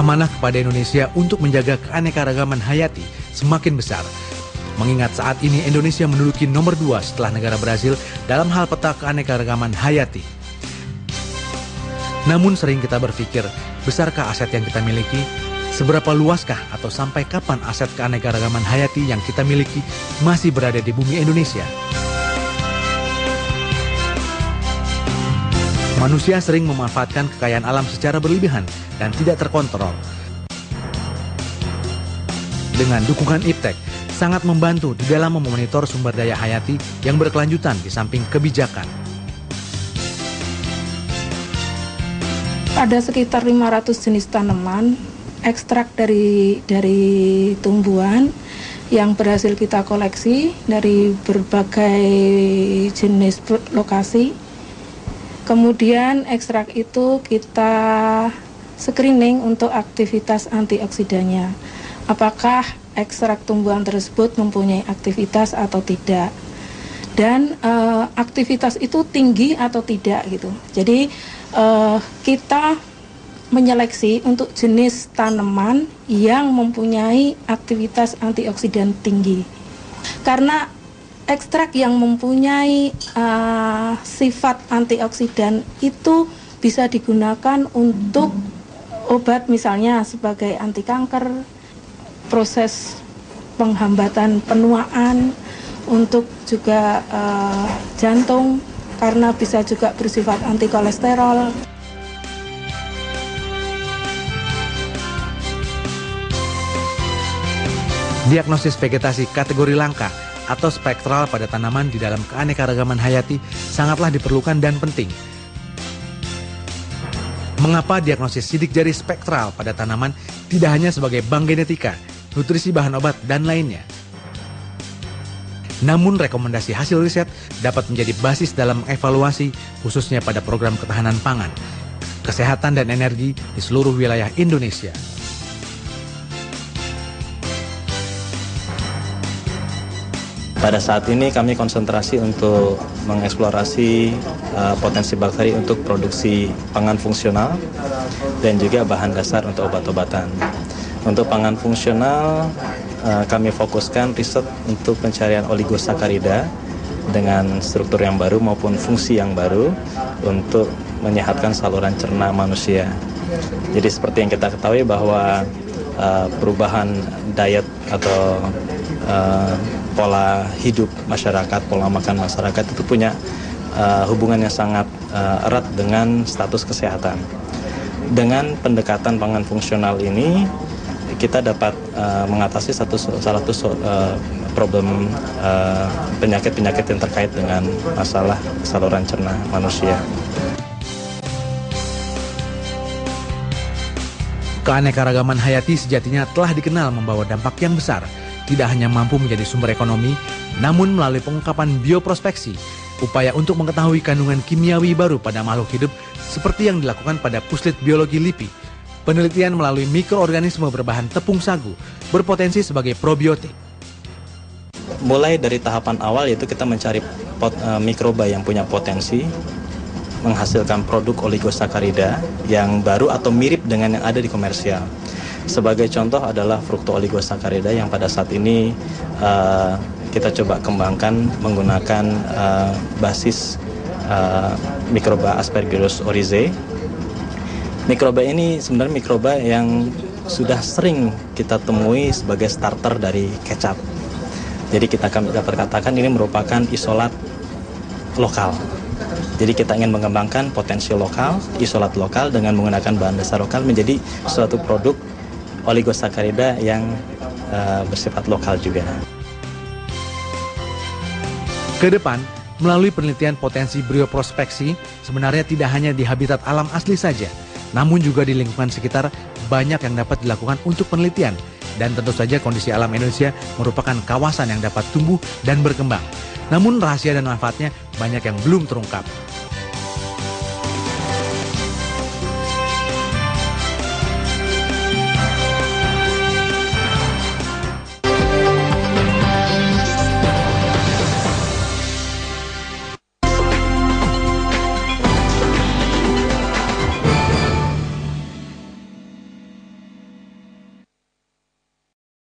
Amanah kepada Indonesia untuk menjaga keanekaragaman hayati semakin besar. Mengingat saat ini Indonesia menduduki nomor 2 setelah negara Brazil dalam hal peta keanekaragaman hayati. Namun sering kita berpikir, besarkah aset yang kita miliki? Seberapa luaskah atau sampai kapan aset keanekaragaman hayati yang kita miliki masih berada di bumi Indonesia? Manusia sering memanfaatkan kekayaan alam secara berlebihan dan tidak terkontrol. Dengan dukungan IPTEK, sangat membantu di dalam memonitor sumber daya hayati yang berkelanjutan di samping kebijakan. Ada sekitar 500 jenis tanaman, ekstrak dari tumbuhan yang berhasil kita koleksi dari berbagai jenis lokasi. Kemudian ekstrak itu kita screening untuk aktivitas antioksidannya. Apakah ekstrak tumbuhan tersebut mempunyai aktivitas atau tidak? Dan aktivitas itu tinggi atau tidak gitu. Jadi kita menyeleksi untuk jenis tanaman yang mempunyai aktivitas antioksidan tinggi. Karena ekstrak yang mempunyai sifat antioksidan itu bisa digunakan untuk obat, misalnya sebagai anti kanker, proses penghambatan penuaan, untuk juga jantung, karena bisa juga bersifat anti kolesterol. Diagnosis vegetasi kategori langka atau spektral pada tanaman di dalam keanekaragaman hayati sangatlah diperlukan dan penting. Mengapa diagnosis sidik jari spektral pada tanaman tidak hanya sebagai bank genetika, nutrisi bahan obat, dan lainnya? Namun rekomendasi hasil riset dapat menjadi basis dalam evaluasi khususnya pada program ketahanan pangan, kesehatan dan energi di seluruh wilayah Indonesia. Pada saat ini kami konsentrasi untuk mengeksplorasi potensi bakteri untuk produksi pangan fungsional dan juga bahan dasar untuk obat-obatan. Untuk pangan fungsional, kami fokuskan riset untuk pencarian oligosakarida dengan struktur yang baru maupun fungsi yang baru untuk menyehatkan saluran cerna manusia. Jadi seperti yang kita ketahui bahwa perubahan diet atau pola hidup masyarakat, pola makan masyarakat itu punya hubungan yang sangat erat dengan status kesehatan. Dengan pendekatan pangan fungsional ini, kita dapat mengatasi salah satu problem penyakit-penyakit yang terkait dengan masalah saluran cerna manusia. Keanekaragaman hayati sejatinya telah dikenal membawa dampak yang besar. Tidak hanya mampu menjadi sumber ekonomi, namun melalui pengungkapan bioprospeksi, upaya untuk mengetahui kandungan kimiawi baru pada makhluk hidup seperti yang dilakukan pada puslit biologi LIPI. Penelitian melalui mikroorganisme berbahan tepung sagu berpotensi sebagai probiotik. Mulai dari tahapan awal yaitu kita mencari mikroba yang punya potensi menghasilkan produk oligosakarida yang baru atau mirip dengan yang ada di komersial. Sebagai contoh adalah fructooligosaccharides yang pada saat ini kita coba kembangkan menggunakan basis mikroba Aspergillus oryzae. Mikroba ini sebenarnya mikroba yang sudah sering kita temui sebagai starter dari kecap. Jadi kita dapat katakan ini merupakan isolat lokal. Jadi kita ingin mengembangkan potensi lokal, isolat lokal dengan menggunakan bahan dasar lokal menjadi suatu produk oligosakarida yang bersifat lokal juga. Kedepan, melalui penelitian potensi bioprospeksi, sebenarnya tidak hanya di habitat alam asli saja, namun juga di lingkungan sekitar banyak yang dapat dilakukan untuk penelitian. Dan tentu saja kondisi alam Indonesia merupakan kawasan yang dapat tumbuh dan berkembang. Namun rahasia dan manfaatnya banyak yang belum terungkap.